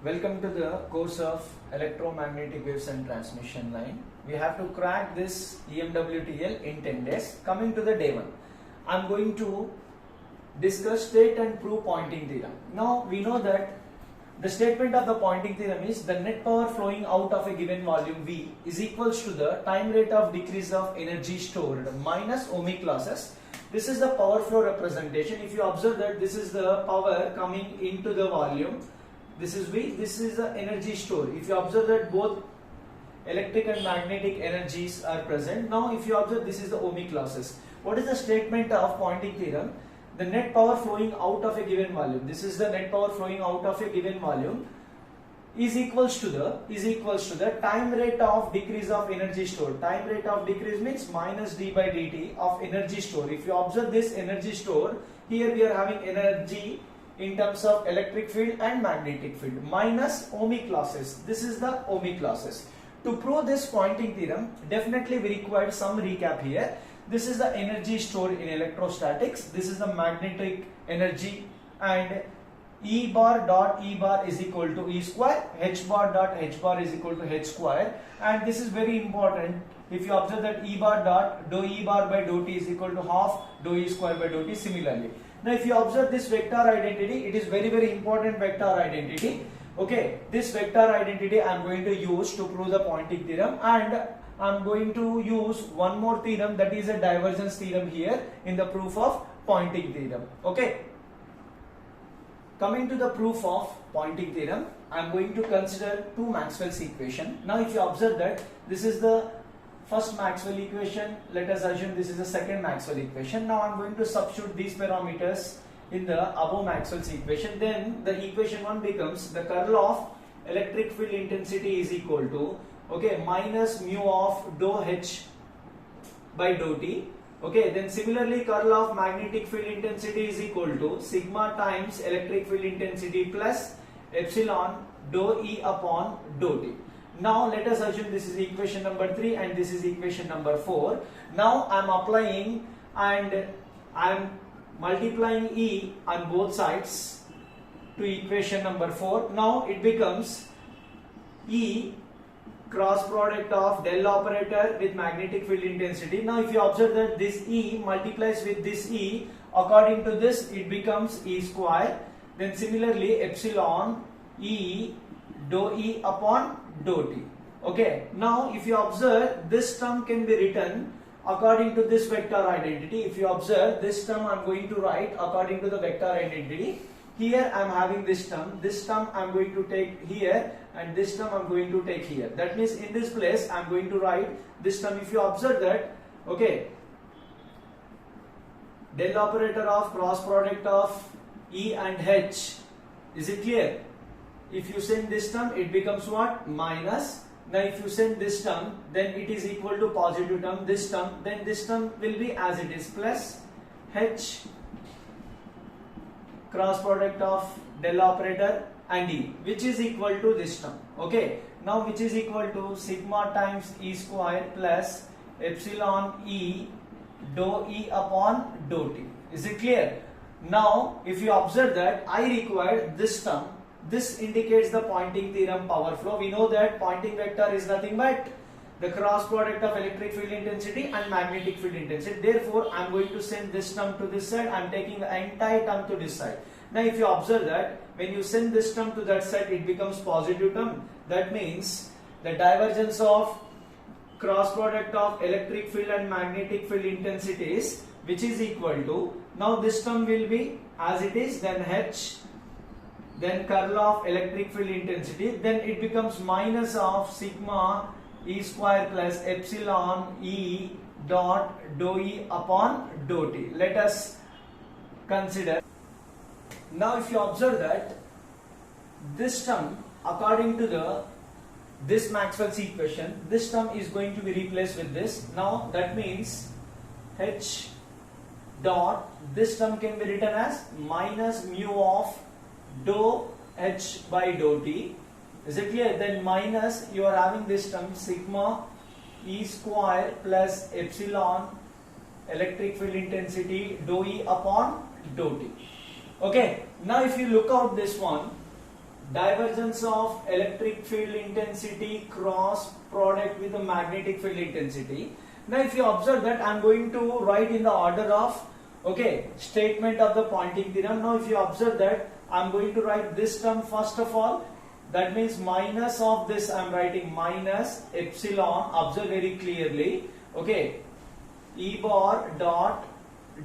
Welcome to the course of electromagnetic waves and transmission line. We have to crack this EMWTL in 10 days. Coming to the day 1, I am going to discuss state and prove Poynting theorem. Now we know that the statement of the Poynting theorem is the net power flowing out of a given volume V is equals to the time rate of decrease of energy stored minus ohmic losses. This is the power flow representation. If you observe that this is the power coming into the volume, this is V, this is the energy stored. If you observe that both electric and magnetic energies are present. Now if you observe, this is the ohmic losses. What is the statement of Poynting theorem? The net power flowing out of a given volume, this is the net power flowing out of a given volume, is equals to the time rate of decrease of energy stored. Time rate of decrease means minus d by dt of energy stored. If you observe this energy stored, here we are having energy in terms of electric field and magnetic field minus ohmic losses. This is the ohmic losses. To prove this Poynting theorem, definitely we require some recap here. This is the energy stored in electrostatics. This is the magnetic energy, and E bar dot E bar is equal to E square, H bar dot H bar is equal to H square, and this is very important. If you observe that E bar dot dou E bar by dou T is equal to half dou E square by dou T similarly. Now if you observe this vector identity, it is very important vector identity. Okay, this vector identity I am going to use to prove the Poynting theorem, and I am going to use one more theorem, that is a divergence theorem here in the proof of Poynting theorem. Okay. Coming to the proof of Poynting theorem, I am going to consider two Maxwell's equation. Now if you observe that this is the first Maxwell equation, let us assume this is the second Maxwell equation. Now I am going to substitute these parameters in the above Maxwell's equation. Then the equation 1 becomes the curl of electric field intensity is equal to minus mu of dou H by dou T. Okay, then similarly curl of magnetic field intensity is equal to sigma times electric field intensity plus epsilon dou E upon dou T. Now let us assume this is equation number 3 and this is equation number 4. Now I am applying and I am multiplying E on both sides to equation number 4. Now it becomes E cross product of del operator with magnetic field intensity. Now if you observe that this E multiplies with this E, according to this it becomes E square. Then similarly epsilon E dou E upon dou T. Okay, now if you observe, this term can be written according to this vector identity. If you observe this term, I am going to write according to the vector identity. Here I am having this term I am going to take here, and this term I am going to take here. That means in this place I am going to write this term. If you observe that, del operator of cross product of E and H, is it clear? If you send this term, it becomes what? Minus. Now if you send this term, then it is equal to positive term, this term, then this term will be as it is, plus H cross product of del operator and E, which is equal to this term. Okay, now which is equal to sigma times E square plus epsilon E dou E upon dou T. Is it clear? Now if you observe that I require this term, this indicates the Poynting theorem power flow. We know that Poynting vector is nothing but the cross product of electric field intensity and magnetic field intensity. Therefore, I am going to send this term to this side. I am taking the entire term to this side. Now, if you observe that when you send this term to that side, it becomes positive term. That means the divergence of cross product of electric field and magnetic field intensities, which is equal to, now this term will be as it is, then H, then curl of electric field intensity, then it becomes minus of sigma E square plus epsilon E dot dou E upon dou T. Let us consider. Now if you observe that this term, according to this Maxwell's equation, this term is going to be replaced with this. Now that means H dot, this term can be written as minus mu of dou H by dou T. Is it clear? Then minus, you are having this term sigma E square plus epsilon electric field intensity dou E upon dou T. Okay, now if you look out this one, divergence of electric field intensity cross product with the magnetic field intensity. Now if you observe that, I am going to write in the order of statement of the Poynting theorem. Now if you observe that, I am going to write this term first of all. That means minus of this, I am writing minus epsilon, observe very clearly, E bar dot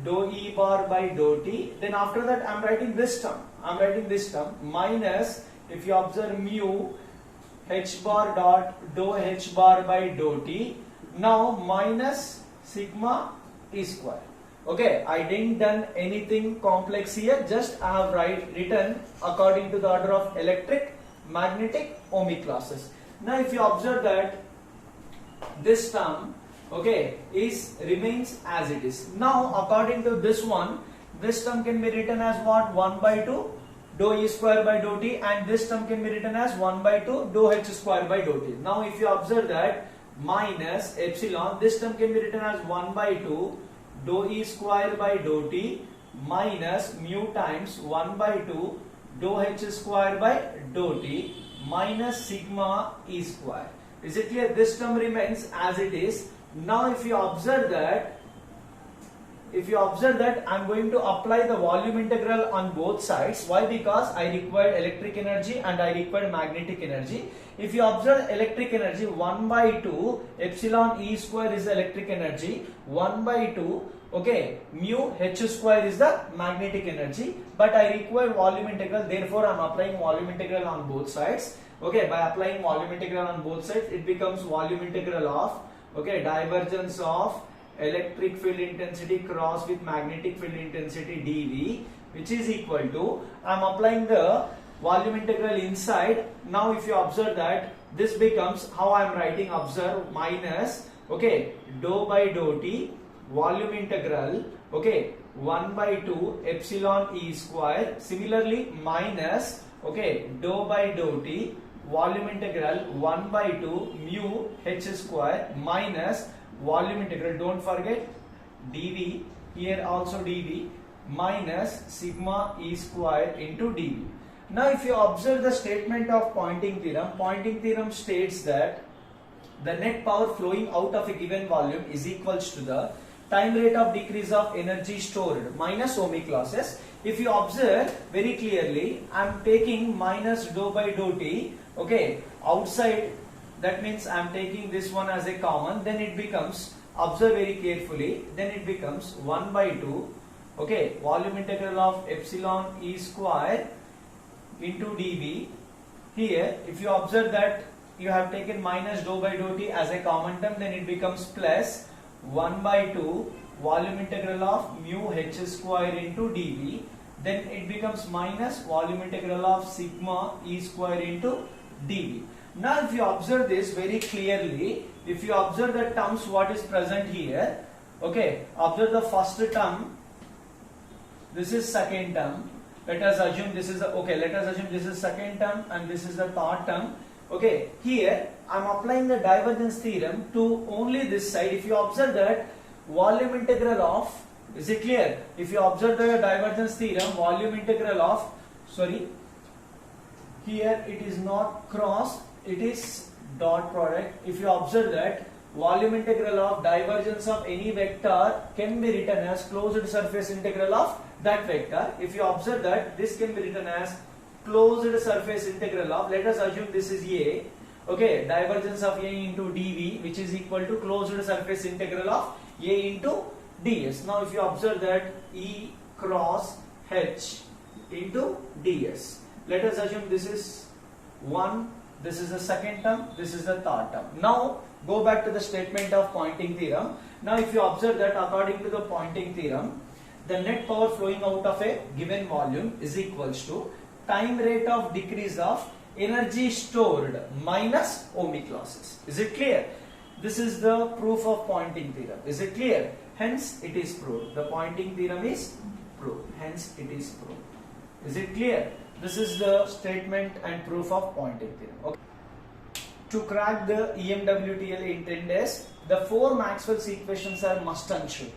dou E bar by dou T. Then after that I am writing this term, minus, if you observe, mu H bar dot dou H bar by dou T. Now minus sigma E square. I didn't done anything complex here, just I have written according to the order of electric, magnetic, ohmic losses. Now if you observe that this term remains as it is. Now according to this one, this term can be written as what? 1 by 2 dou E square by dou T, and this term can be written as 1 by 2 dou H square by dou T. Now if you observe that minus epsilon, this term can be written as 1 by 2 dou E square by dou T minus mu times 1 by 2 dou H square by dou T minus sigma E square. Is it clear? This term remains as it is. Now if you observe that, I am going to apply the volume integral on both sides. Why? Because I require electric energy and I require magnetic energy. If you observe electric energy, 1 by 2 epsilon E square is the electric energy, 1 by 2 mu H square is the magnetic energy, but I require volume integral, therefore I am applying volume integral on both sides. By applying volume integral on both sides, it becomes volume integral of divergence of electric field intensity cross with magnetic field intensity dV, which is equal to, I am applying the volume integral inside. Now if you observe that, this becomes, how I am writing, observe, minus dou by dou T volume integral 1 by 2 epsilon E square. Similarly minus dou by dou T volume integral 1 by 2 mu H square minus volume integral, don't forget dV, here also dV, minus sigma E square into dV. Now if you observe the statement of Poynting theorem states that the net power flowing out of a given volume is equals to the time rate of decrease of energy stored minus ohmic losses. If you observe very clearly, I am taking minus dou by dou T outside, that means I am taking this one as a common, then it becomes, observe very carefully, then it becomes 1 by 2 volume integral of epsilon E square into dV. Here if you observe that you have taken minus dou by dou T as a common term, then it becomes plus 1 by 2 volume integral of mu H square into dV, then it becomes minus volume integral of sigma E square into dV. Now if you observe this very clearly, if you observe the terms what is present here, observe the first term, this is second term, let us assume this is the second term and this is the third term. Here I am applying the divergence theorem to only this side. If you observe that volume integral of, is it clear? If you observe the divergence theorem, volume integral of, here it is not cross, it is dot product. If you observe that volume integral of divergence of any vector can be written as closed surface integral of that vector. If you observe that, this can be written as closed surface integral of, let us assume this is A, divergence of A into dV, which is equal to closed surface integral of A into ds. Now if you observe that E cross H into ds, let us assume this is 1, this is the second term, this is the third term. Now go back to the statement of Poynting theorem. Now if you observe that according to the Poynting theorem, the net power flowing out of a given volume is equals to time rate of decrease of energy stored minus ohmic losses. Is it clear? This is the proof of Poynting theorem. Is it clear? Hence it is proved. The Poynting theorem is proved. Hence it is proved. Is it clear? This is the statement and proof of Poynting theorem. To crack the EMWTL in 10 days, the 4 Maxwell's equations are must and should.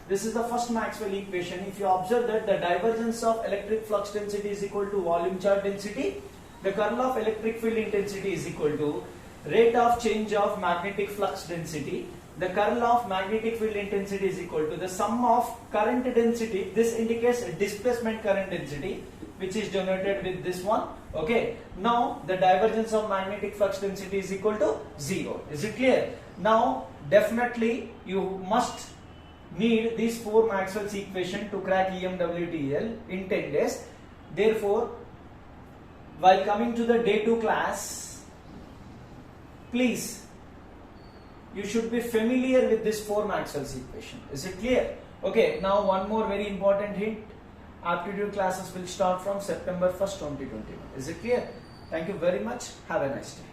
This is the first Maxwell equation. If you observe that the divergence of electric flux density is equal to volume charge density, The curl of electric field intensity is equal to rate of change of magnetic flux density. The curl of magnetic field intensity is equal to the sum of current density. This indicates displacement current density, which is denoted with this one. Okay. Now the divergence of magnetic flux density is equal to 0. Is it clear? Now definitely you must need these 4 Maxwell's equation to crack EMWTL in 10 days. Therefore, while coming to the day 2 class, please, you should be familiar with this 4 Maxwell's equation. Is it clear? Okay, now one more very important hint. Aptitude classes will start from September 1st, 2021. Is it clear? Thank you very much. Have a nice day.